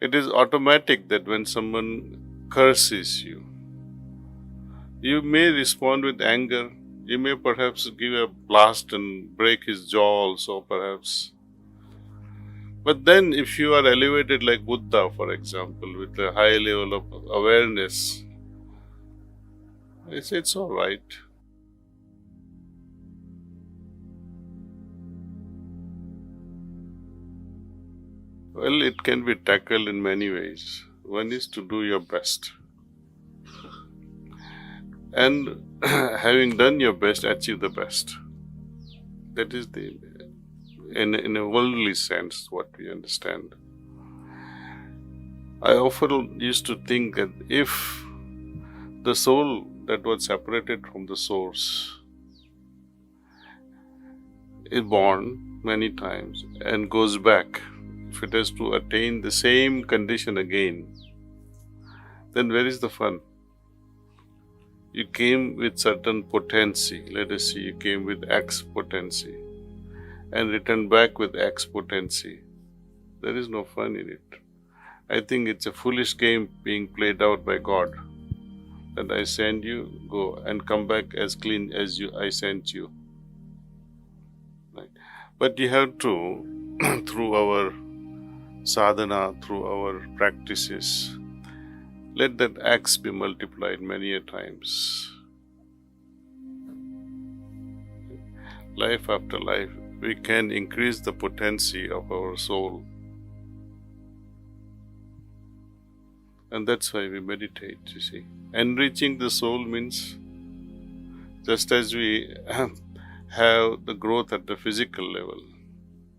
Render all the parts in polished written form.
It is automatic that when someone curses you, you may respond with anger. You may perhaps give a blast and break his jaw also, perhaps. But then if you are elevated like Buddha, for example, with a high level of awareness, it's all right. Well, it can be tackled in many ways. One is to do your best. And having done your best, achieve the best. That is in a worldly sense, what we understand. I often used to think that if the soul that was separated from the source is born many times and goes back, if it has to attain the same condition again, then where is the fun? You came with certain potency. Let us see, you came with X potency and returned back with X potency. There is no fun in it. I think it's a foolish game being played out by God, that I send you, go and come back as clean as I sent you. Right? But you have to, through our sadhana, through our practices, let that X be multiplied many a times. Life after life, we can increase the potency of our soul. And that's why we meditate, you see. Enriching the soul means, just as we have the growth at the physical level,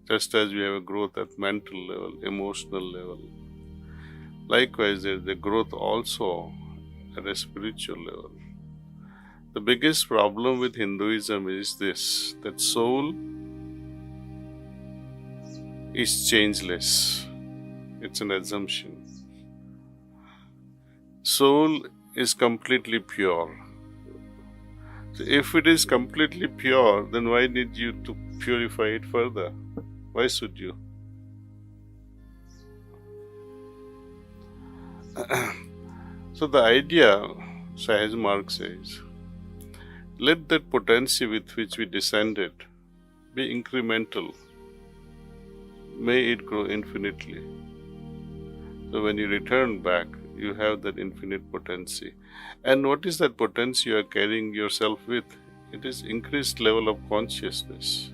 just as we have a growth at mental level, emotional level, likewise there is a growth also at a spiritual level. The biggest problem with Hinduism is this, that soul is changeless. It's an assumption. Soul is completely pure. So if it is completely pure, then why need you to purify it further? Why should you? So the idea, Sahaj Mark says, let that potency with which we descended be incremental. May it grow infinitely. So when you return back, you have that infinite potency. And what is that potency you are carrying yourself with? It is increased level of consciousness,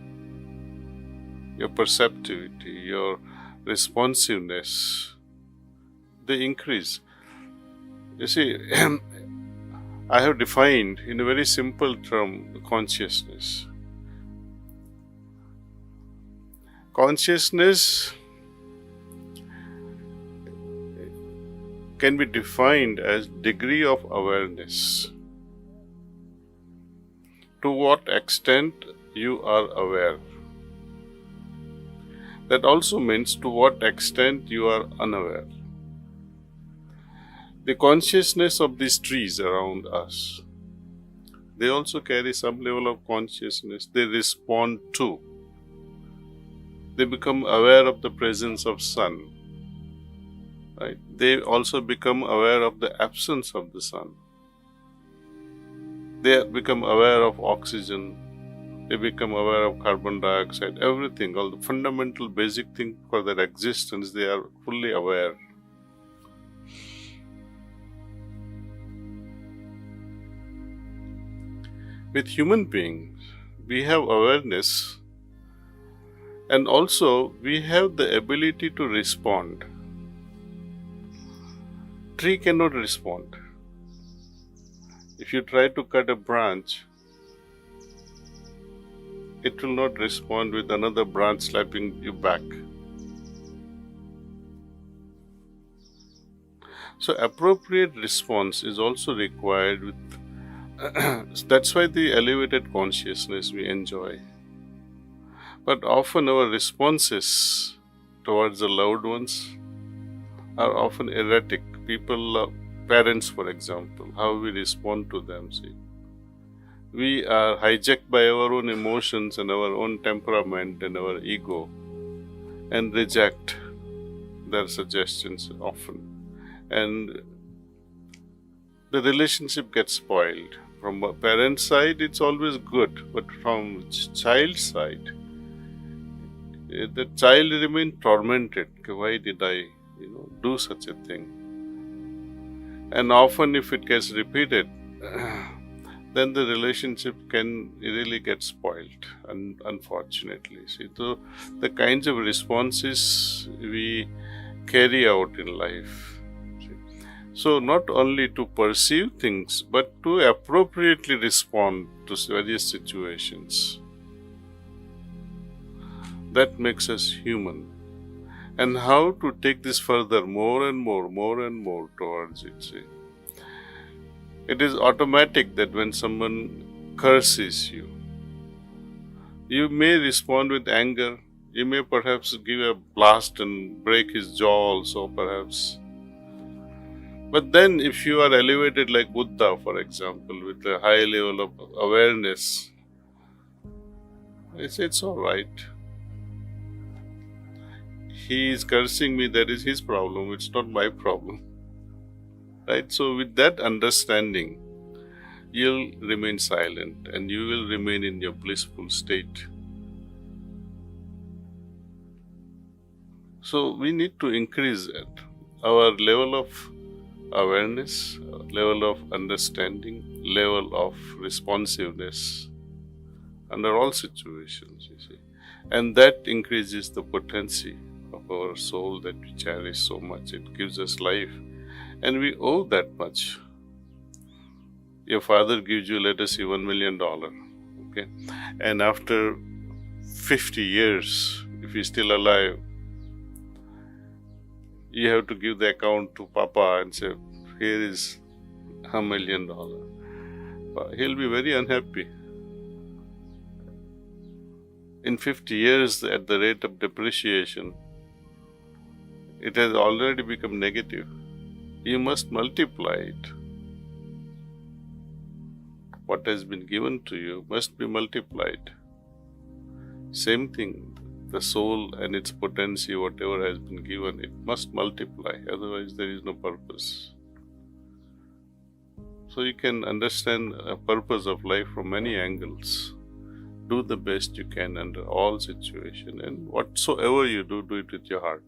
your perceptivity, your responsiveness. They increase. You see, I have defined in a very simple term consciousness. Consciousness can be defined as degree of awareness. To what extent you are aware. That also means to what extent you are unaware. The consciousness of these trees around us, they also carry some level of consciousness. They respond to. They become aware of the presence of sun. Right? They also become aware of the absence of the sun. They become aware of oxygen. They become aware of carbon dioxide, everything, all the fundamental basic things for their existence, they are fully aware. With human beings, we have awareness and also we have the ability to respond. Tree cannot respond. If you try to cut a branch, it will not respond with another branch slapping you back. So appropriate response is also required with that's why the elevated consciousness we enjoy. But often our responses towards the loved ones are often erratic. People, parents for example, how we respond to them, see. We are hijacked by our own emotions and our own temperament and our ego and reject their suggestions often. And the relationship gets spoiled. From a parent's side, it's always good, but from child's side, the child remains tormented. Why did I, do such a thing? And often, if it gets repeated, then the relationship can really get spoiled, unfortunately. See, the kinds of responses we carry out in life. See. So, not only to perceive things, but to appropriately respond to various situations. That makes us human. And how to take this further, more and more towards it. See. It is automatic that when someone curses you, you may respond with anger. You may perhaps give a blast and break his jaw also, perhaps. But then if you are elevated like Buddha, for example, with a high level of awareness, it's all right. He is cursing me, that is his problem, it's not my problem. Right? So with that understanding, you'll remain silent and you will remain in your blissful state. So we need to increase our level of awareness, level of understanding, level of responsiveness under all situations, you see. And that increases the potency of our soul that we cherish so much. It gives us life. And we owe that much. Your father gives you, let us say, $1 million. Okay? And after 50 years, if he's still alive, you have to give the account to Papa and say, here is $1 million. He'll be very unhappy. In 50 years, at the rate of depreciation, it has already become negative. You must multiply it. What has been given to you must be multiplied. Same thing, the soul and its potency, whatever has been given, it must multiply, otherwise there is no purpose. So you can understand a purpose of life from many angles. Do the best you can under all situations, and whatsoever you do, do it with your heart.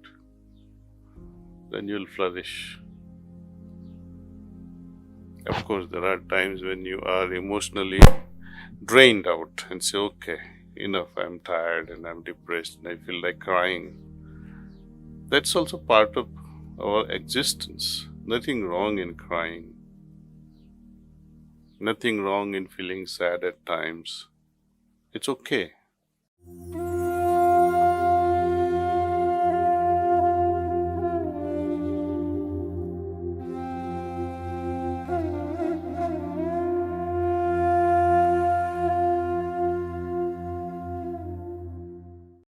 Then you'll flourish. Of course, there are times when you are emotionally drained out and say, okay, enough, I'm tired and I'm depressed and I feel like crying. That's also part of our existence. Nothing wrong in crying. Nothing wrong in feeling sad at times. It's okay.